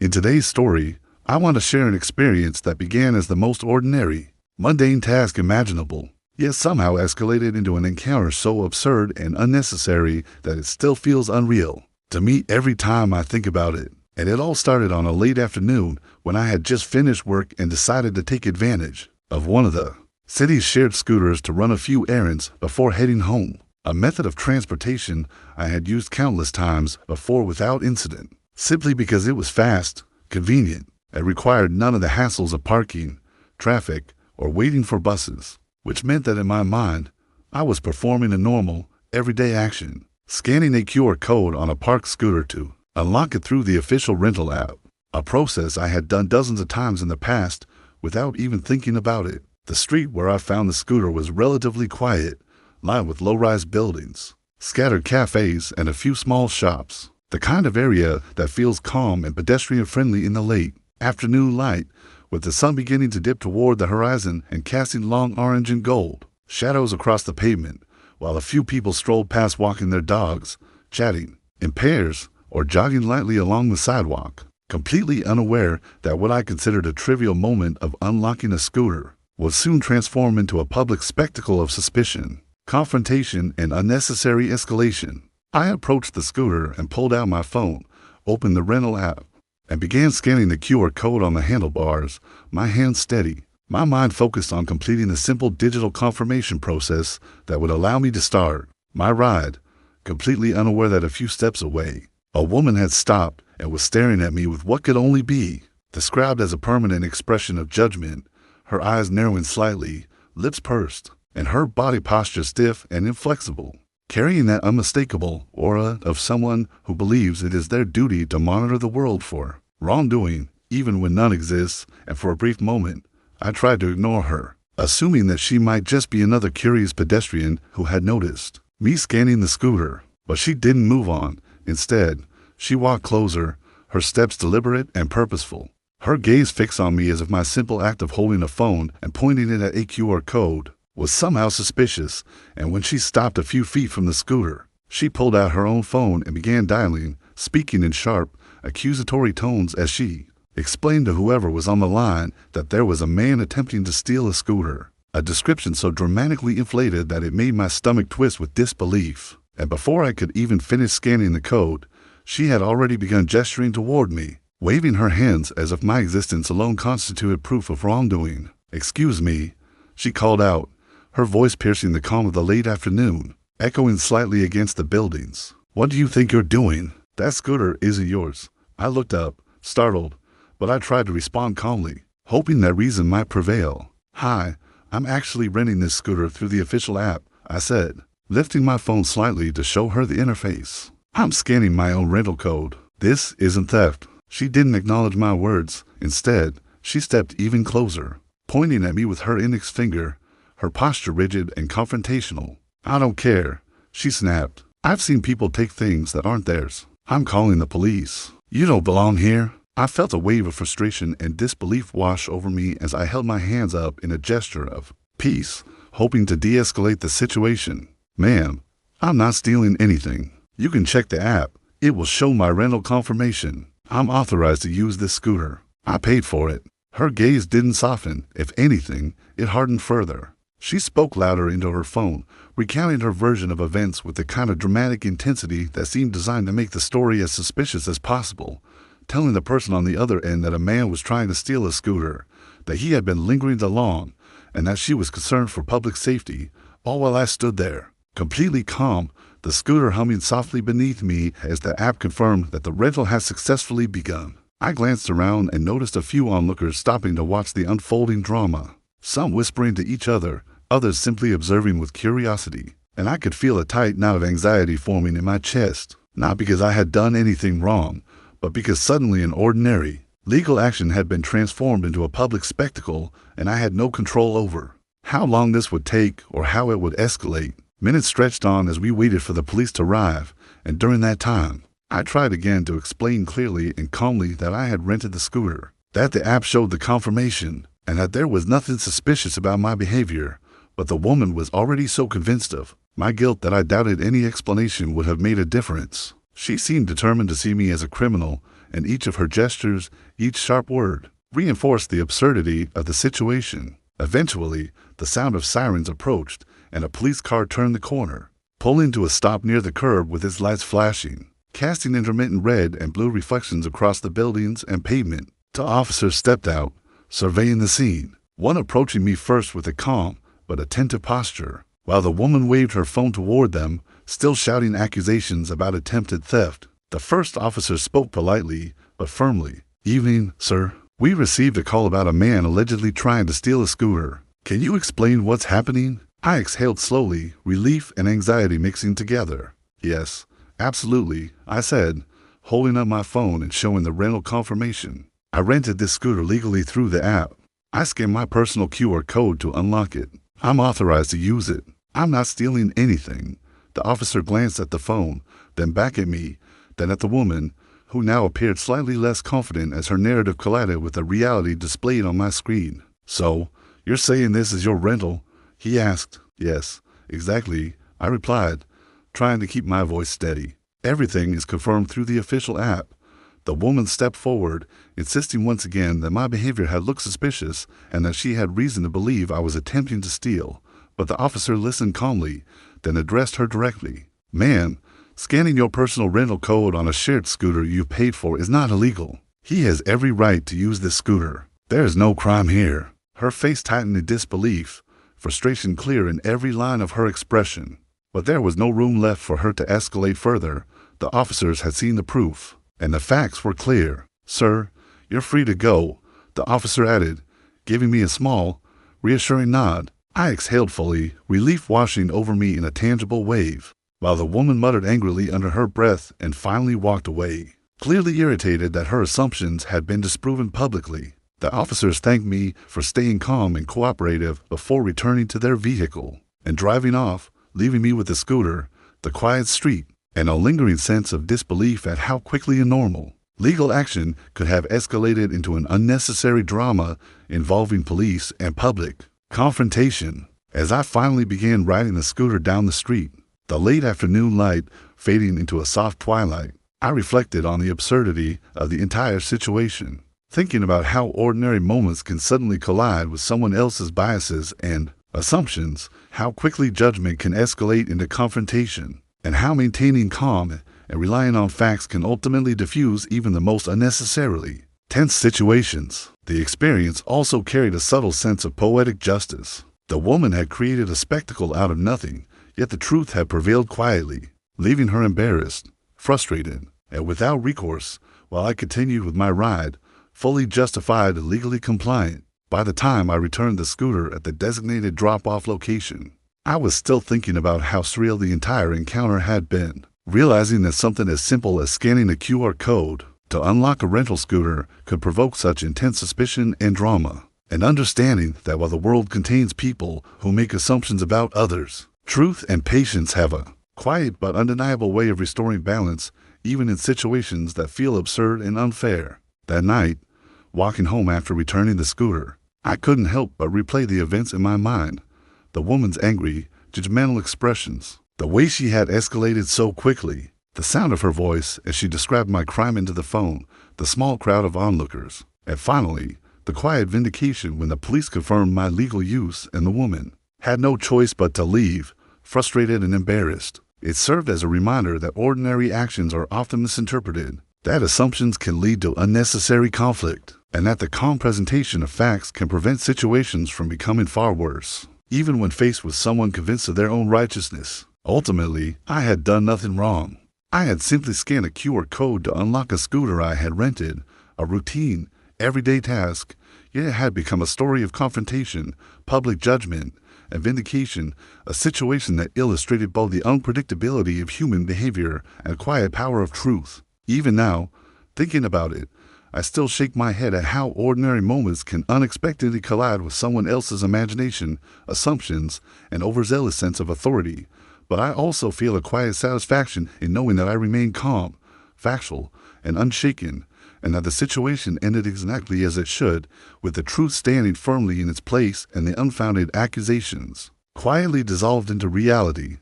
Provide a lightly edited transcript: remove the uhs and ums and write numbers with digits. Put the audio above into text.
In today's story, I want to share an experience that began as the most ordinary, mundane task imaginable, yet somehow escalated into an encounter so absurd and unnecessary that it still feels unreal to me every time I think about it. And it all started on a late afternoon when I had just finished work and decided to take advantage of one of the city's shared scooters to run a few errands before heading home, a method of transportation I had used countless times before without incident, simply because it was fast, convenient, and required none of the hassles of parking, traffic, or waiting for buses, which meant that in my mind, I was performing a normal, everyday action, scanning a QR code on a parked scooter to unlock it through the official rental app, a process I had done dozens of times in the past without even thinking about it. The street where I found the scooter was relatively quiet, lined with low-rise buildings, scattered cafes, and a few small shops, the kind of area that feels calm and pedestrian-friendly in the late afternoon light, with the sun beginning to dip toward the horizon and casting long orange and gold shadows across the pavement, while a few people strolled past walking their dogs, chatting in pairs, or jogging lightly along the sidewalk, completely unaware that what I considered a trivial moment of unlocking a scooter would soon transform into a public spectacle of suspicion, confrontation, and unnecessary escalation. I approached the scooter and pulled out my phone, opened the rental app, and began scanning the QR code on the handlebars, my hands steady, my mind focused on completing the simple digital confirmation process that would allow me to start my ride, completely unaware that a few steps away, a woman had stopped and was staring at me with what could only be described as a permanent expression of judgment, her eyes narrowing slightly, lips pursed, and her body posture stiff and inflexible, carrying that unmistakable aura of someone who believes it is their duty to monitor the world for wrongdoing, even when none exists. And for a brief moment, I tried to ignore her, assuming that she might just be another curious pedestrian who had noticed me scanning the scooter. But she didn't move on. Instead, she walked closer, her steps deliberate and purposeful, her gaze fixed on me as if my simple act of holding a phone and pointing it at a QR code was somehow suspicious. And when she stopped a few feet from the scooter, she pulled out her own phone and began dialing, speaking in sharp, accusatory tones as she explained to whoever was on the line that there was a man attempting to steal a scooter, a description so dramatically inflated that it made my stomach twist with disbelief. And before I could even finish scanning the code, she had already begun gesturing toward me, waving her hands as if my existence alone constituted proof of wrongdoing. "Excuse me," she called out, her voice piercing the calm of the late afternoon, echoing slightly against the buildings. "What do you think you're doing? That scooter isn't yours." I looked up, startled, but I tried to respond calmly, hoping that reason might prevail. "Hi, I'm actually renting this scooter through the official app," I said, lifting my phone slightly to show her the interface. "I'm scanning my own rental code. This isn't theft." She didn't acknowledge my words. Instead, she stepped even closer, pointing at me with her index finger, her posture rigid and confrontational. "I don't care," she snapped. "I've seen people take things that aren't theirs. I'm calling the police. You don't belong here." I felt a wave of frustration and disbelief wash over me as I held my hands up in a gesture of peace, hoping to de-escalate the situation. "Ma'am, I'm not stealing anything. You can check the app. It will show my rental confirmation. I'm authorized to use this scooter. I paid for it." Her gaze didn't soften. If anything, it hardened further. She spoke louder into her phone, recounting her version of events with the kind of dramatic intensity that seemed designed to make the story as suspicious as possible, telling the person on the other end that a man was trying to steal a scooter, that he had been lingering along, and that she was concerned for public safety, all while I stood there, completely calm, the scooter humming softly beneath me as the app confirmed that the rental had successfully begun. I glanced around and noticed a few onlookers stopping to watch the unfolding drama, some whispering to each other, others simply observing with curiosity, and I could feel a tight knot of anxiety forming in my chest, not because I had done anything wrong, but because suddenly an ordinary, legal action had been transformed into a public spectacle and I had no control over. How long this would take or how it would escalate, minutes stretched on as we waited for the police to arrive, and during that time, I tried again to explain clearly and calmly that I had rented the scooter, that the app showed the confirmation, and that there was nothing suspicious about my behavior. But the woman was already so convinced of my guilt that I doubted any explanation would have made a difference. She seemed determined to see me as a criminal, and each of her gestures, each sharp word, reinforced the absurdity of the situation. Eventually, the sound of sirens approached, and a police car turned the corner, pulling to a stop near the curb with its lights flashing, casting intermittent red and blue reflections across the buildings and pavement. Two officers stepped out, surveying the scene, one approaching me first with a calm but attentive posture, while the woman waved her phone toward them, still shouting accusations about attempted theft. The first officer spoke politely but firmly. "Evening, sir. We received a call about a man allegedly trying to steal a scooter. Can you explain what's happening?" I exhaled slowly, relief and anxiety mixing together. "Yes, absolutely," I said, holding up my phone and showing the rental confirmation. "I rented this scooter legally through the app. I scanned my personal QR code to unlock it. I'm authorized to use it. I'm not stealing anything." The officer glanced at the phone, then back at me, then at the woman, who now appeared slightly less confident as her narrative collided with the reality displayed on my screen. "So, you're saying this is your rental?" he asked. "Yes, exactly," I replied, trying to keep my voice steady. "Everything is confirmed through the official app." The woman stepped forward, insisting once again that my behavior had looked suspicious and that she had reason to believe I was attempting to steal. But the officer listened calmly, then addressed her directly. "Ma'am, scanning your personal rental code on a shared scooter you paid for is not illegal. He has every right to use this scooter. There is no crime here." Her face tightened in disbelief, frustration clear in every line of her expression. But there was no room left for her to escalate further. The officers had seen the proof, and the facts were clear. "Sir, you're free to go," the officer added, giving me a small, reassuring nod. I exhaled fully, relief washing over me in a tangible wave, while the woman muttered angrily under her breath and finally walked away, clearly irritated that her assumptions had been disproven publicly. The officers thanked me for staying calm and cooperative before returning to their vehicle and driving off, leaving me with the scooter, the quiet street, and a lingering sense of disbelief at how quickly a normal, legal action could have escalated into an unnecessary drama involving police and public confrontation. As I finally began riding the scooter down the street, the late afternoon light fading into a soft twilight, I reflected on the absurdity of the entire situation, thinking about how ordinary moments can suddenly collide with someone else's biases and assumptions, how quickly judgment can escalate into confrontation, and how maintaining calm and relying on facts can ultimately diffuse even the most unnecessarily tense situations. The experience also carried a subtle sense of poetic justice. The woman had created a spectacle out of nothing, yet the truth had prevailed quietly, leaving her embarrassed, frustrated, and without recourse, while I continued with my ride, fully justified and legally compliant. By the time I returned the scooter at the designated drop-off location, I was still thinking about how surreal the entire encounter had been, realizing that something as simple as scanning a QR code to unlock a rental scooter could provoke such intense suspicion and drama, and understanding that while the world contains people who make assumptions about others, truth and patience have a quiet but undeniable way of restoring balance even in situations that feel absurd and unfair. That night, walking home after returning the scooter, I couldn't help but replay the events in my mind. The woman's angry, judgmental expressions, the way she had escalated so quickly, the sound of her voice as she described my crime into the phone, the small crowd of onlookers, and finally, the quiet vindication when the police confirmed my legal use and the woman had no choice but to leave, frustrated and embarrassed. It served as a reminder that ordinary actions are often misinterpreted, that assumptions can lead to unnecessary conflict, and that the calm presentation of facts can prevent situations from becoming far worse, even when faced with someone convinced of their own righteousness. Ultimately, I had done nothing wrong. I had simply scanned a QR code to unlock a scooter I had rented, a routine, everyday task, yet it had become a story of confrontation, public judgment, and vindication, a situation that illustrated both the unpredictability of human behavior and quiet power of truth. Even now, thinking about it, I still shake my head at how ordinary moments can unexpectedly collide with someone else's imagination, assumptions, and overzealous sense of authority. But I also feel a quiet satisfaction in knowing that I remained calm, factual, and unshaken, and that the situation ended exactly as it should, with the truth standing firmly in its place and the unfounded accusations quietly dissolved into reality.